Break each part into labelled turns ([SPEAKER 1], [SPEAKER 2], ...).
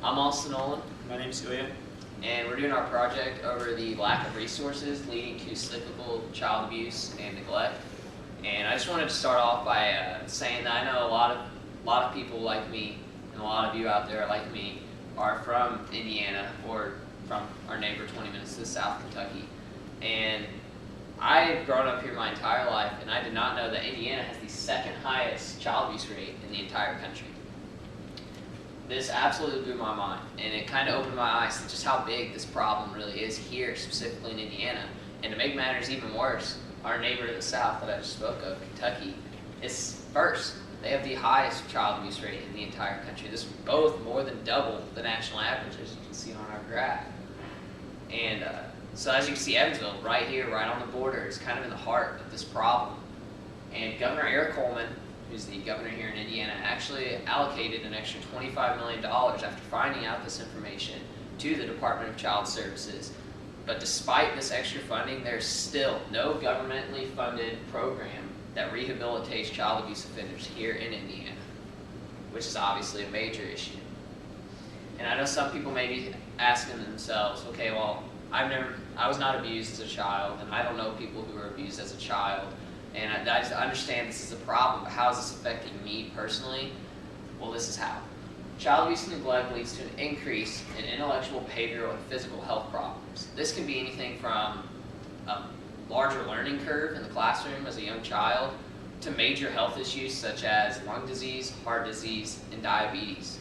[SPEAKER 1] I'm also Nolan,
[SPEAKER 2] My name is Ilia.
[SPEAKER 1] and we're doing our project over the lack of resources leading to cyclical child abuse and neglect. And I just wanted to start off by saying that I know a lot of people like me, and a lot of you out there like me, are from Indiana or from our neighbor 20 minutes to the south, Kentucky. And I've grown up here my entire life, and I did not know that Indiana has the second highest child abuse rate in the entire country. This absolutely blew my mind, and it kind of opened my eyes to just how big this problem really is here, specifically in Indiana. And to make matters even worse, our neighbor to the south that I just spoke of, Kentucky, is first. They have the highest child abuse rate in the entire country. This is both more than double the national average, as you can see on our graph. And so as you can see, Evansville, right here, right on the border, is kind of in the heart of this problem. And Governor Eric Coleman, who's the governor here in Indiana, actually allocated an extra $25 million after finding out this information to the Department of Child Services. But despite this extra funding, there's still no governmentally funded program that rehabilitates child abuse offenders here in Indiana, which is obviously a major issue. And I know some people may be asking themselves, okay, well, I was not abused as a child, and I don't know people who were abused as a child. And I just understand this is a problem, but how is this affecting me personally? Well, this is how. Child abuse and neglect leads to an increase in intellectual, behavioral, and physical health problems. This can be anything from a larger learning curve in the classroom as a young child to major health issues such as lung disease, heart disease, and diabetes.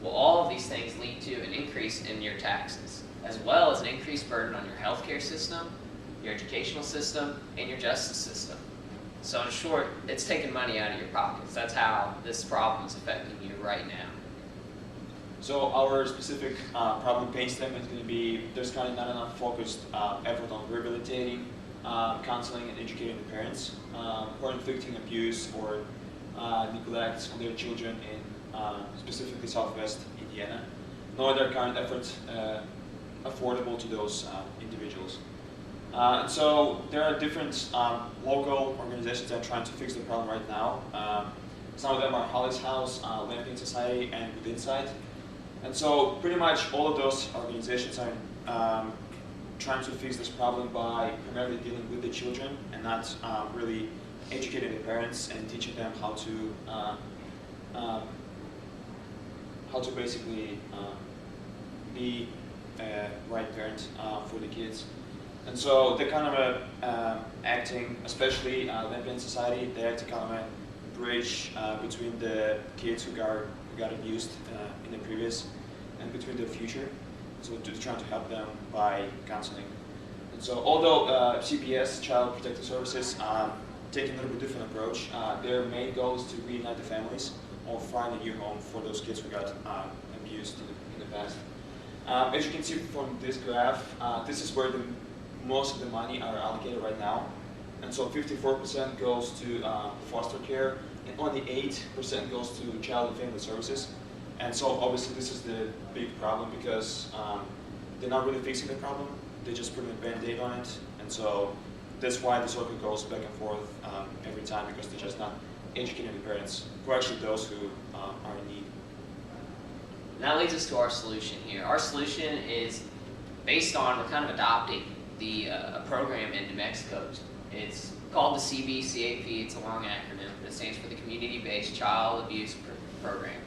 [SPEAKER 1] Well, all of these things lead to an increase in your taxes, as well as an increased burden on your healthcare system, your educational system, and your justice system. So in short, it's taking money out of your pockets. That's how this problem is affecting you right now.
[SPEAKER 2] So our specific problem pain statement is going to be there's kind of not enough focused effort on rehabilitating, counseling, and educating the parents who are inflicting abuse or neglect on their children in specifically Southwest Indiana. Nor are their current efforts affordable to those individuals. And so there are different local organizations that are trying to fix the problem right now. Some of them are Holly's House, Lampion Society, and Good Insight. And so pretty much all of those organizations are trying to fix this problem by primarily dealing with the children and not really educating the parents and teaching them how to basically be a right parent for the kids. And so they're kind of acting, especially Lampion Society, they act kind of a bridge between the kids who got abused in the previous and between their future. So they're trying to help them by counseling. And so although CPS, Child Protective Services, taking a little bit different approach, their main goal is to reunite the families or find a new home for those kids who got abused in the past. As you can see from this graph, this is where most of the money are allocated right now. And so 54% goes to foster care, and only 8% goes to child and family services. And so obviously this is the big problem because they're not really fixing the problem, they're just putting a band-aid on it. And so that's why the circle goes back and forth every time, because they're just not educating the parents, who are actually those who are in need.
[SPEAKER 1] And that leads us to our solution here. Our solution is based on, we're kind of adopting a program in New Mexico. It's called the CBCAP. It's a long acronym, but it stands for the Community-Based Child Abuse Program.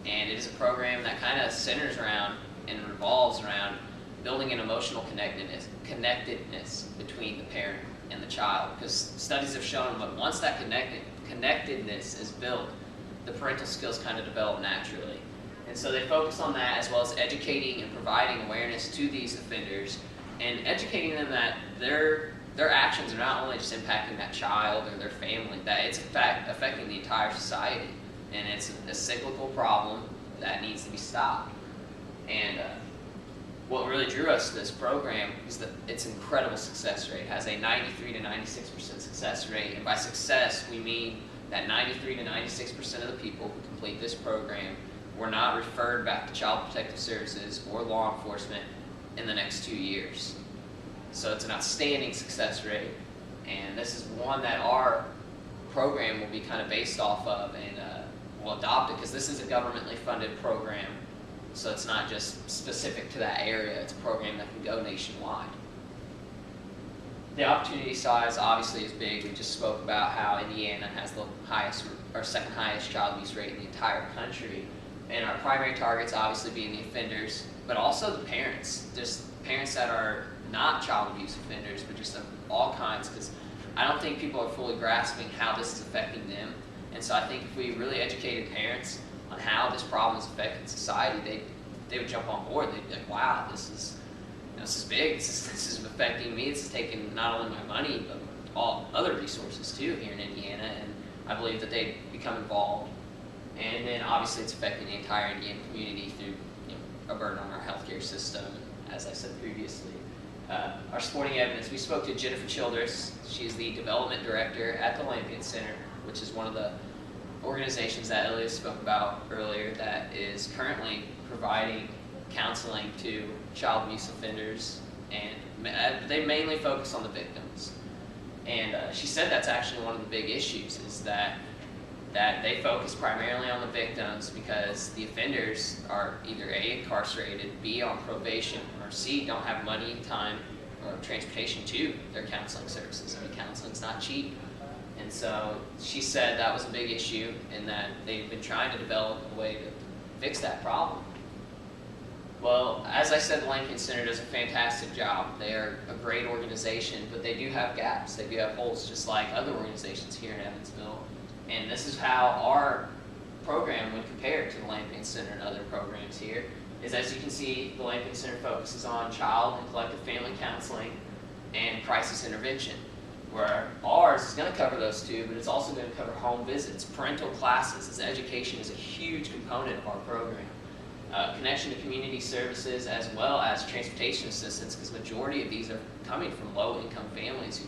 [SPEAKER 1] And it is a program that kind of centers around and revolves around building an emotional connectedness between the parent and the child. Because studies have shown that once that connectedness is built, the parental skills kind of develop naturally. And so they focus on that, as well as educating and providing awareness to these offenders and educating them that their actions are not only just impacting that child or their family, that it's in fact affecting the entire society. And it's a cyclical problem that needs to be stopped. And what really drew us to this program is that its incredible success rate. It has a 93 to 96% success rate. And by success, we mean that 93 to 96% of the people who complete this program were not referred back to Child Protective Services or law enforcement in the next 2 years. So it's an outstanding success rate, and this is one that our program will be kind of based off of, and we'll adopt it because this is a governmentally funded program So it's not just specific to that area, it's a program that can go nationwide. The opportunity size obviously is big. We just spoke about how Indiana has the highest or second highest child abuse rate in the entire country. And our primary targets obviously being the offenders, but also the parents. Just parents that are not child abuse offenders, but just of all kinds, because I don't think people are fully grasping how this is affecting them. And so I think if we really educated parents on how this problem is affecting society, they would jump on board. They'd be like, wow, this is big, this is affecting me, this is taking not only my money, but all other resources too here in Indiana, and I believe that they'd become involved. And then obviously it's affecting the entire Indiana community through a burden on our healthcare system, as I said previously. Our supporting evidence, we spoke to Jennifer Childress. She is the development director at the Lampion Center, which is one of the organizations that Ilia spoke about earlier that is currently providing counseling to child abuse offenders, and they mainly focus on the victims. And she said that's actually one of the big issues, is that they focus primarily on the victims because the offenders are either A, incarcerated, B, on probation, or C, don't have money, time, or transportation to their counseling services. I mean, counseling's not cheap. And so she said that was a big issue, and that they've been trying to develop a way to fix that problem. Well, as I said, the Lampion Center does a fantastic job. They are a great organization, but they do have gaps. They do have holes, just like other organizations here in Evansville. And this is how our program would compare to the Lampion Center and other programs here, is as you can see, the Lampion Center focuses on child and collective family counseling and crisis intervention, where ours is going to cover those two, but it's also going to cover home visits, parental classes, as education is a huge component of our program. Connection to community services, as well as transportation assistance, because the majority of these are coming from low-income families who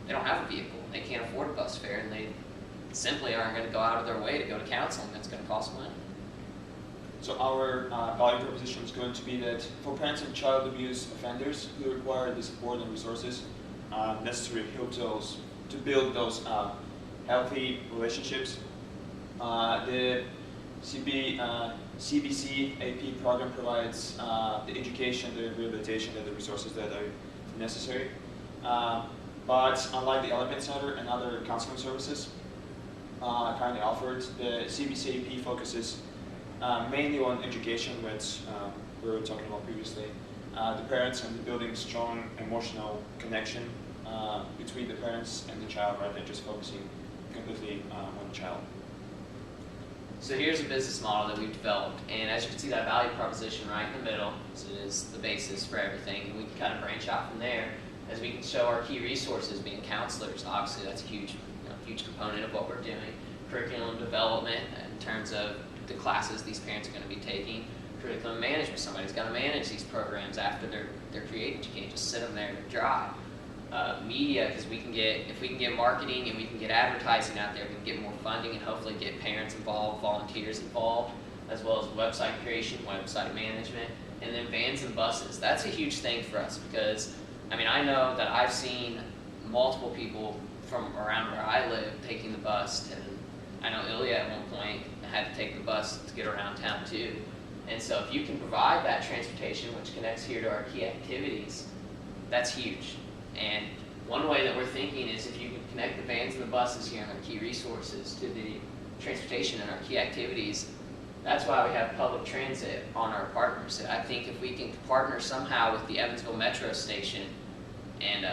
[SPEAKER 1] they don't have a vehicle, they can't afford a bus fare, and they simply aren't going to go out of their way to go to counseling. That's going to cost money.
[SPEAKER 2] So our value proposition is going to be that for parents of child abuse offenders who require the support and resources necessary to build those healthy relationships, the CBC AP program provides the education, the rehabilitation, and the resources that are necessary. But unlike the Lampion Center and other counseling services currently offered, the CBC AP focuses mainly on education, which we were talking about previously. The parents and building strong emotional connection between the parents and the child, rather than just focusing completely on the child.
[SPEAKER 1] So here's a business model that we've developed, and as you can see, that value proposition right in the middle is the basis for everything, and we can kind of branch out from there as we can show our key resources being counselors. Obviously that's a huge component of what we're doing. Curriculum development in terms of the classes these parents are going to be taking. Curriculum management, somebody's got to manage these programs after they're created. You can't just sit them there dry. Media, because if we can get marketing and we can get advertising out there, we can get more funding and hopefully get parents involved, volunteers involved, as well as website creation, website management, and then vans and buses. That's a huge thing for us because, I mean, I know that I've seen multiple people from around where I live taking the bus, and I know Ilia at one point had to take the bus to get around town too. And so if you can provide that transportation, which connects here to our key activities, that's huge. And one way that we're thinking is if you can connect the vans and the buses here and our key resources to the transportation and our key activities, that's why we have public transit on our partners. I think if we can partner somehow with the Evansville Metro Station and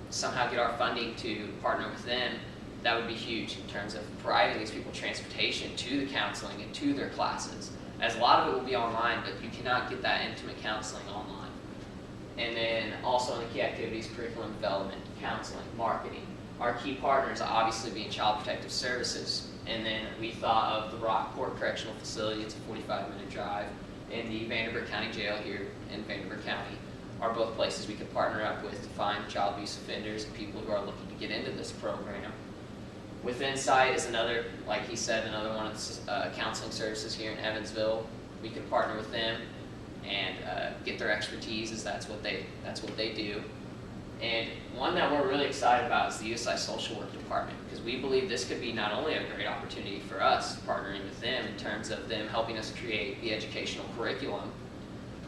[SPEAKER 1] somehow get our funding to partner with them, that would be huge in terms of providing these people transportation to the counseling and to their classes. As a lot of it will be online, but you cannot get that intimate counseling online. And then also in the key activities, curriculum development, counseling, marketing. Our key partners obviously being Child Protective Services. And then we thought of the Rockport Correctional Facility, it's a 45-minute drive, and the Vanderbilt County Jail here in Vanderbilt County are both places we could partner up with to find child abuse offenders and people who are looking to get into this program. Within Sight is another, like he said, another one of the counseling services here in Evansville. We could partner with them and get their expertise, as that's what they do. And one that we're really excited about is the USI Social Work Department, because we believe this could be not only a great opportunity for us, partnering with them in terms of them helping us create the educational curriculum,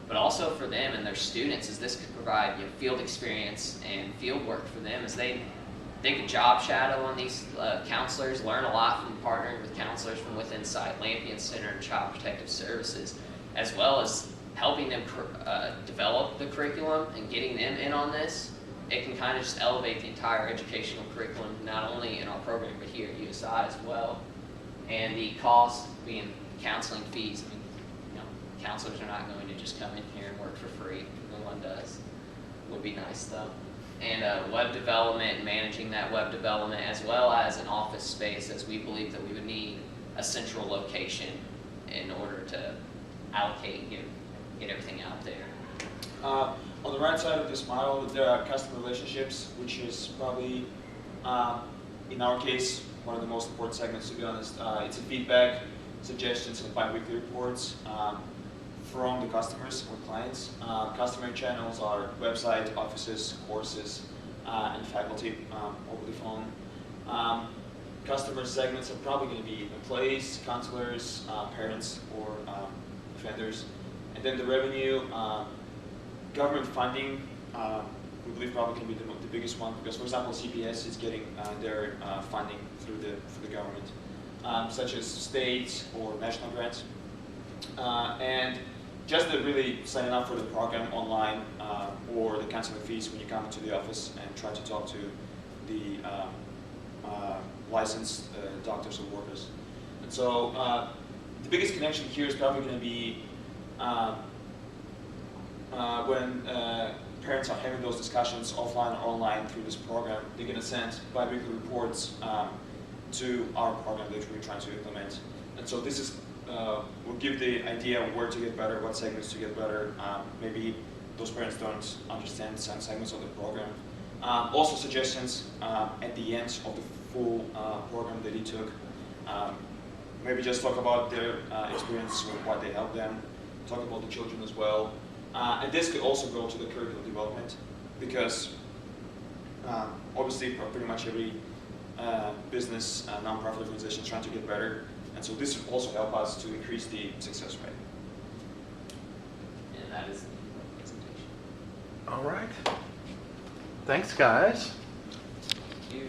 [SPEAKER 1] but also for them and their students, as this could provide field experience and field work for them as they could job shadow on these counselors, learn a lot from partnering with counselors from within Lampion Center and Child Protective Services, as well as helping them develop the curriculum and getting them in on this. It can kind of just elevate the entire educational curriculum, not only in our program, but here at USI as well. And the cost being counseling fees. I mean, counselors are not going to just come in here and work for free. No one does. Would be nice though. And web development and managing that web development, as well as an office space, as we believe that we would need a central location in order to allocate and get everything out there.
[SPEAKER 2] On the right side of this model, there are customer relationships, which is probably, in our case, one of the most important segments, to be honest. It's a feedback, suggestions, and bi-weekly reports from the customers or clients. Customer channels are website, offices, courses, and faculty over the phone. Customer segments are probably going to be employees, counselors, parents, or offenders. And then the revenue, government funding, we believe probably can be the biggest one, because, for example, CPS is getting their funding through the government, such as state or national grants. And just the really signing up for the program online or the counseling fees when you come to the office and try to talk to the licensed doctors or workers. And so the biggest connection here is probably going to be when parents are having those discussions offline or online through this program. They're going to send bi-weekly reports to our program that we're trying to implement. And so this is will give the idea of where to get better, what segments to get better. Maybe those parents don't understand some segments of the program. Also suggestions at the end of the full program that he took. Maybe just talk about their experience with what they helped them, talk about the children as well. And this could also go to the curriculum development, because obviously pretty much every business, nonprofit organization is trying to get better. And so this will also help us to increase the success rate.
[SPEAKER 1] And that is the presentation.
[SPEAKER 3] All right. Thanks, guys.
[SPEAKER 1] Thank you.